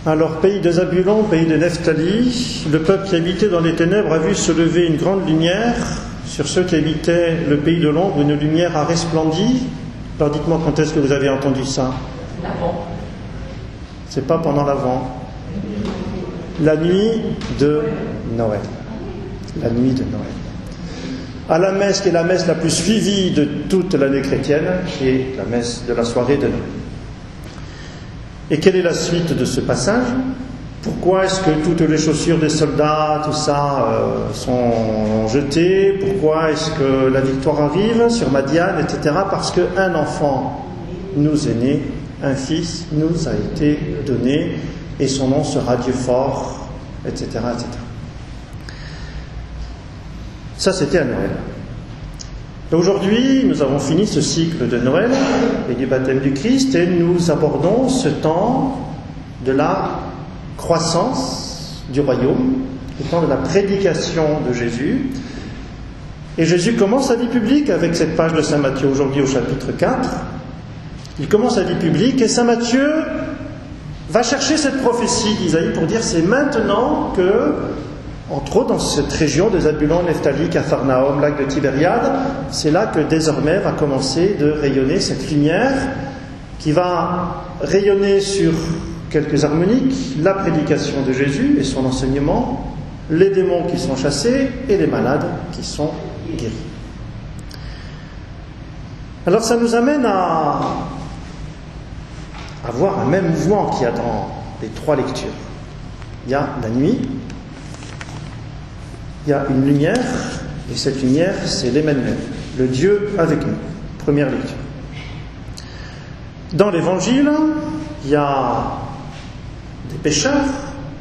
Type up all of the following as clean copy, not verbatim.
Alors, pays de Zabulon, pays de Nephtali, le peuple qui habitait dans les ténèbres a vu se lever une grande lumière. Sur ceux qui habitaient le pays de l'ombre, une lumière a resplendi. Alors dites-moi quand est-ce que vous avez entendu ça? L'Avent. C'est pas pendant l'Avent. La nuit de Noël. La nuit de Noël. À la messe, qui est la messe la plus suivie de toute l'année chrétienne, qui est la messe de la soirée de Noël. Et quelle est la suite de ce passage? Pourquoi est-ce que toutes les chaussures des soldats, tout ça, sont jetées? Pourquoi est-ce que la victoire arrive sur Madian, etc. Parce qu'un enfant nous est né, un fils nous a été donné, et son nom sera Dieu fort, etc., etc. Ça, c'était à Noël. Aujourd'hui, nous avons fini ce cycle de Noël et du baptême du Christ, et nous abordons ce temps de la croissance du royaume, le temps de la prédication de Jésus. Et Jésus commence sa vie publique avec cette page de Saint Matthieu aujourd'hui au chapitre 4. Il commence sa vie publique et Saint Matthieu va chercher cette prophétie d'Isaïe pour dire c'est maintenant que, entre autres dans cette région de Zabulon, Nephtali, Capharnaüm, lac de Tibériade, c'est là que désormais va commencer de rayonner cette lumière qui va rayonner sur quelques harmoniques, la prédication de Jésus et son enseignement, les démons qui sont chassés et les malades qui sont guéris. Alors ça nous amène à voir un même mouvement qu'il y a dans les trois lectures. Il y a la nuit, il y a une lumière, et cette lumière, c'est l'Emmanuel, le Dieu avec nous. Première lecture. Dans l'Évangile, il y a des pêcheurs,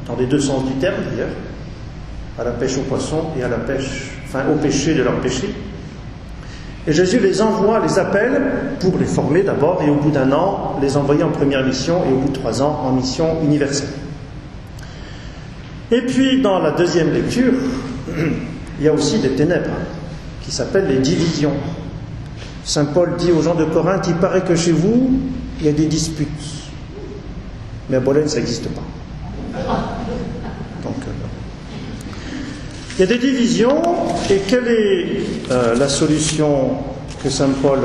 dans les deux sens du terme d'ailleurs, à la pêche aux poissons et à la pêche, au péché de leur péché. Et Jésus les envoie, les appelle pour les former d'abord, et au bout d'un an, les envoyer en première mission, et au bout de 3 ans, en mission universelle. Et puis, dans la deuxième lecture, il y a aussi des ténèbres, qui s'appellent les divisions. Saint Paul dit aux gens de Corinthe, il paraît que chez vous, il y a des disputes. Mais à Bologne, ça n'existe pas. Donc, il y a des divisions, et quelle est la solution que Saint Paul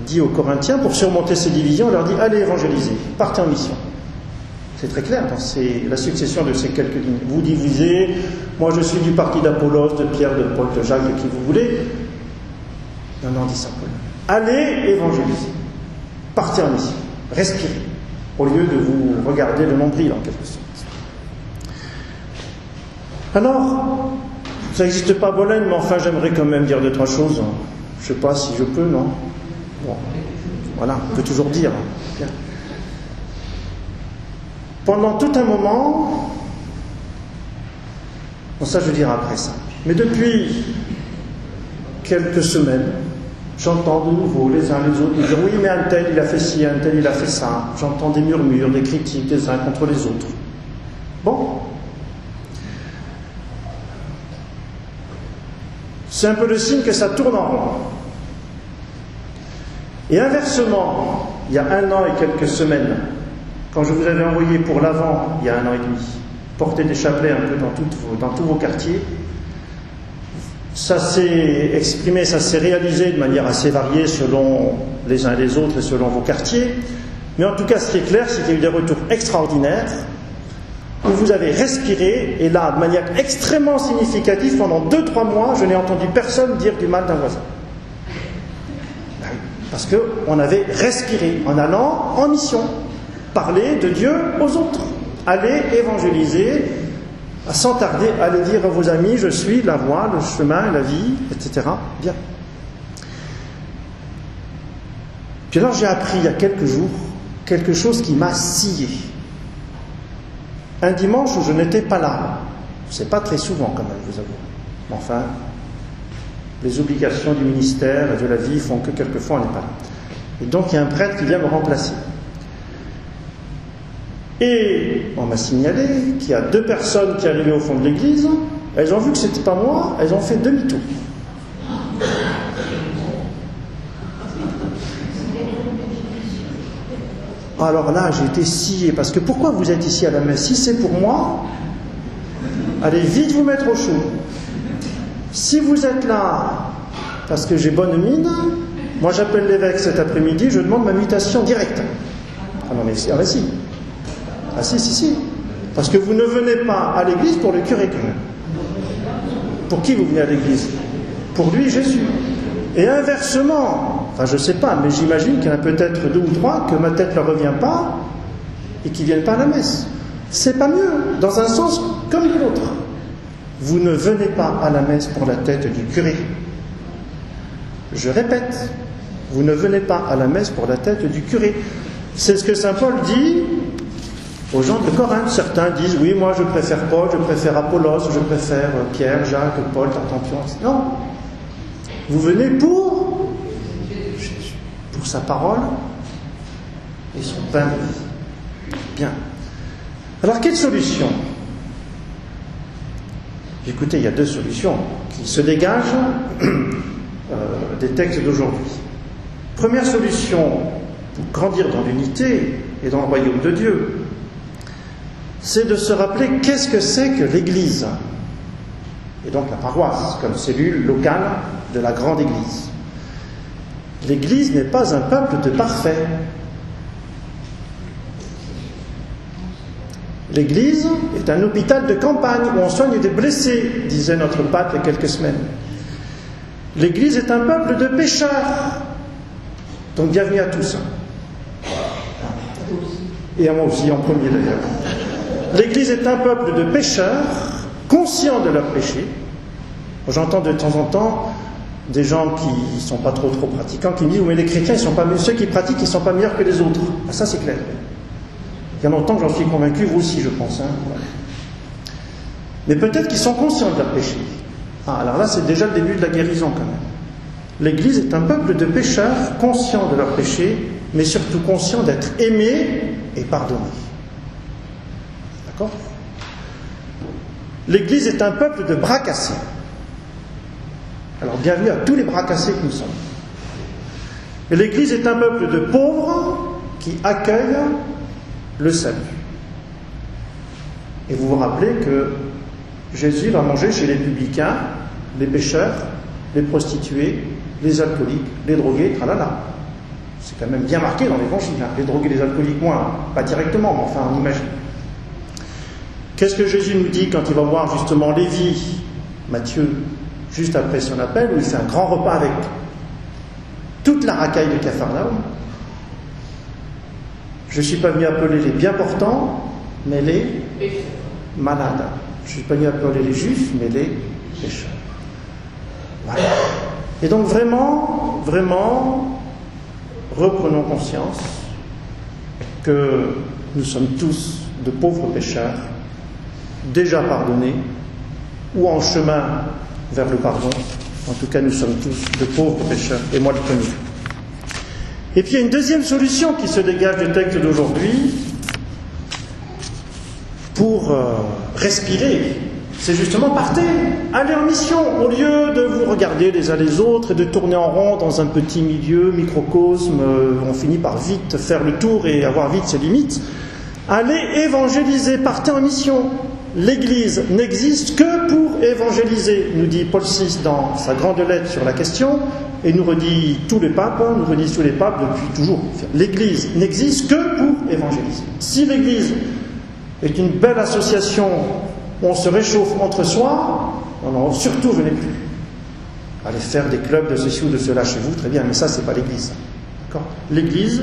dit aux Corinthiens pour surmonter ces divisions? Il leur dit, allez évangéliser, partez en mission. C'est très clair, c'est la succession de ces quelques lignes. Vous divisez, moi je suis du parti d'Apollos, de Pierre, de Paul, de Jacques, de qui vous voulez. Non, dit Saint Paul. Allez évangéliser, partez en mission, respirez, au lieu de vous regarder le nombril en quelque sorte. Alors, ça n'existe pas à Bologne, mais enfin j'aimerais quand même dire 2-3 choses. Je ne sais pas si je peux, non? Bon, voilà, on peut toujours dire. Bien. Pendant tout un moment, bon ça je veux dire après ça, mais depuis quelques semaines, j'entends de nouveau les uns les autres dire oui mais un tel il a fait ci, un tel il a fait ça. J'entends des murmures, des critiques des uns contre les autres. Bon, c'est un peu le signe que ça tourne en rond. Et inversement, il y a 1 an et quelques semaines, quand je vous avais envoyé pour l'Avent, il y a 1 an et demi, porter des chapelets un peu dans tous vos quartiers, ça s'est exprimé, ça s'est réalisé de manière assez variée selon les uns et les autres et selon vos quartiers. Mais en tout cas, ce qui est clair, c'est qu'il y a eu des retours extraordinaires où vous avez respiré, et là, de manière extrêmement significative, pendant 2-3 mois, je n'ai entendu personne dire du mal d'un voisin. Parce qu'on avait respiré en allant en mission. Parler de Dieu aux autres. Allez évangéliser, sans tarder, allez dire à vos amis, je suis la voie, le chemin, la vie, etc. Bien. Puis alors j'ai appris il y a quelques jours quelque chose qui m'a scié. Un dimanche où je n'étais pas là. C'est pas très souvent quand même, je vous avoue. Mais enfin, les obligations du ministère et de la vie font que quelquefois on n'est pas là. Et donc il y a un prêtre qui vient me remplacer. Et on m'a signalé qu'il y a 2 personnes qui arrivaient au fond de l'église, elles ont vu que c'était pas moi, elles ont fait demi-tour. Alors là, j'ai été scié, parce que pourquoi vous êtes ici à la messe? Si c'est pour moi, allez vite vous mettre au chaud. Si vous êtes là parce que j'ai bonne mine, moi j'appelle l'évêque cet après-midi, je demande ma mutation directe. Ah non mais si. Ah si. Parce que vous ne venez pas à l'église pour le curé quand même. Pour qui vous venez à l'église? Pour lui, Jésus. Et inversement, enfin je ne sais pas, mais j'imagine qu'il y en a peut-être 2 ou 3 que ma tête ne leur revient pas et qui ne viennent pas à la messe. C'est pas mieux, dans un sens comme de l'autre. Vous ne venez pas à la messe pour la tête du curé. Je répète, vous ne venez pas à la messe pour la tête du curé. C'est ce que saint Paul dit aux gens de Corinthe. Certains disent, oui, moi je préfère Paul, je préfère Apollos, je préfère Pierre, Jacques, Paul, Tartampion. Non. Vous venez pour sa parole et son pain de vie. Bien. Alors, quelle solution? Écoutez, il y a 2 solutions qui se dégagent des textes d'aujourd'hui. Première solution, pour grandir dans l'unité et dans le royaume de Dieu, c'est de se rappeler qu'est-ce que c'est que l'Église, et donc la paroisse, comme cellule locale de la grande Église. L'Église n'est pas un peuple de parfaits. L'Église est un hôpital de campagne où on soigne des blessés, disait notre pape il y a quelques semaines. L'Église est un peuple de pécheurs. Donc bienvenue à tous. Et à moi aussi en premier d'ailleurs. L'Église est un peuple de pécheurs, conscients de leurs péchés. J'entends de temps en temps des gens qui ne sont pas trop pratiquants qui me disent « Oui, mais les chrétiens, ceux qui pratiquent, ils ne sont pas meilleurs que les autres. » Ah, ça, c'est clair. Il y a longtemps que j'en suis convaincu, vous aussi, je pense. Voilà. Mais peut-être qu'ils sont conscients de leurs péchés. Ah, alors là, c'est déjà le début de la guérison, quand même. L'Église est un peuple de pécheurs, conscients de leurs péchés, mais surtout conscients d'être aimés et pardonnés. D'accord ? L'Église est un peuple de bras cassés. Alors, bienvenue à tous les bras cassés que nous sommes. Et l'Église est un peuple de pauvres qui accueillent le salut. Et vous vous rappelez que Jésus va manger chez les publicains, les pécheurs, les prostituées, les alcooliques, les drogués, tralala. C'est quand même bien marqué dans l'Évangile. Les drogués, les alcooliques, moins, pas directement, mais enfin, on imagine. Qu'est-ce que Jésus nous dit quand il va voir justement Lévi, Matthieu, juste après son appel, où il fait un grand repas avec toute la racaille de Capharnaüm? Je ne suis pas venu appeler les bien portants, mais les malades. Je ne suis pas venu appeler les juifs, mais les pécheurs. Voilà. Et donc vraiment, reprenons conscience que nous sommes tous de pauvres pécheurs, déjà pardonnés, ou en chemin vers le pardon. En tout cas, nous sommes tous de pauvres pécheurs, et moi le premier. Et puis il y a une deuxième solution qui se dégage du texte d'aujourd'hui pour respirer. C'est justement partez, allez en mission, au lieu de vous regarder les uns les autres et de tourner en rond dans un petit milieu, microcosme, on finit par vite faire le tour et avoir vite ses limites. Allez évangéliser, partez en mission. L'Église n'existe que pour évangéliser, nous dit Paul VI dans sa grande lettre sur la question, et nous redit tous les papes depuis toujours. L'Église n'existe que pour évangéliser. Si l'Église est une belle association où on se réchauffe entre soi, non, surtout venez plus. Allez faire des clubs de ceci ou de cela chez vous, très bien, mais ça c'est pas l'Église. D'accord ? L'Église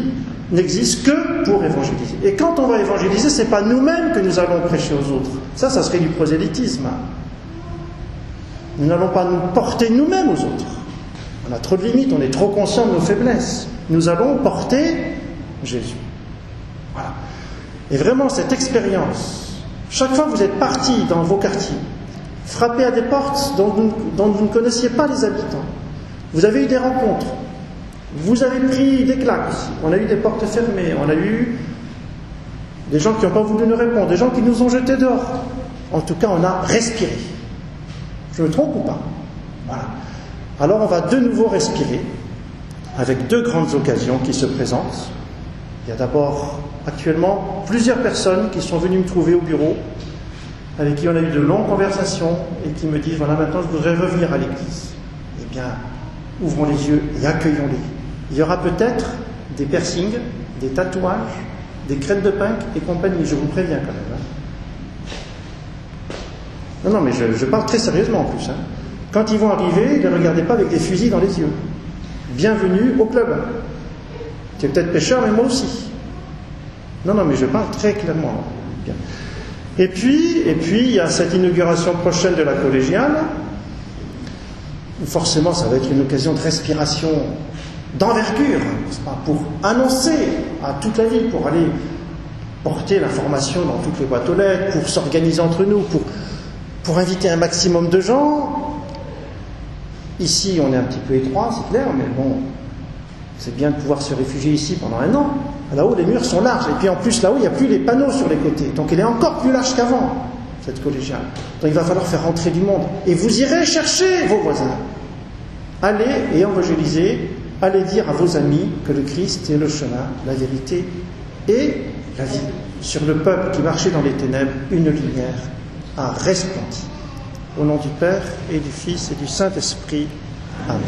n'existe que pour évangéliser. Et quand on va évangéliser, c'est pas nous-mêmes que nous allons prêcher aux autres. Ça serait du prosélytisme. Nous n'allons pas nous porter nous-mêmes aux autres. On a trop de limites, on est trop conscient de nos faiblesses. Nous allons porter Jésus. Voilà. Et vraiment, cette expérience, chaque fois que vous êtes partis dans vos quartiers, frappés à des portes dont vous ne connaissiez pas les habitants, vous avez eu des rencontres, vous avez pris des claques aussi, on a eu des portes fermées, on a eu des gens qui n'ont pas voulu nous répondre, des gens qui nous ont jetés dehors. En tout cas, on a respiré. Je me trompe ou pas ? Voilà. Alors on va de nouveau respirer avec 2 grandes occasions qui se présentent. Il y a d'abord, actuellement, plusieurs personnes qui sont venues me trouver au bureau, avec qui on a eu de longues conversations, et qui me disent, voilà, maintenant je voudrais revenir à l'église. Eh bien, ouvrons les yeux et accueillons-les. Il y aura peut-être des piercings, des tatouages, des crêtes de punk et compagnie, je vous préviens quand même. Non, mais je parle très sérieusement en plus. Quand ils vont arriver, ne regardez pas avec des fusils dans les yeux. Bienvenue au club. Tu es peut-être pêcheur, mais moi aussi. Non, mais je parle très clairement. Bien. Et puis, il y a cette inauguration prochaine de la collégiale. Forcément, ça va être une occasion de respiration d'envergure, n'est-ce pas, pour annoncer à toute la ville, pour aller porter l'information dans toutes les boîtes aux lettres, pour s'organiser entre nous, pour inviter un maximum de gens. Ici, on est un petit peu étroit, c'est clair, mais bon, c'est bien de pouvoir se réfugier ici pendant 1 an. Là-haut, les murs sont larges, et puis en plus, là-haut, il n'y a plus les panneaux sur les côtés, donc elle est encore plus large qu'avant, cette collégiale. Donc il va falloir faire rentrer du monde, et vous irez chercher vos voisins. Allez et évangélisez, allez dire à vos amis que le Christ est le chemin, la vérité et la vie. Sur le peuple qui marchait dans les ténèbres, une lumière a resplendi. Au nom du Père et du Fils et du Saint-Esprit. Amen.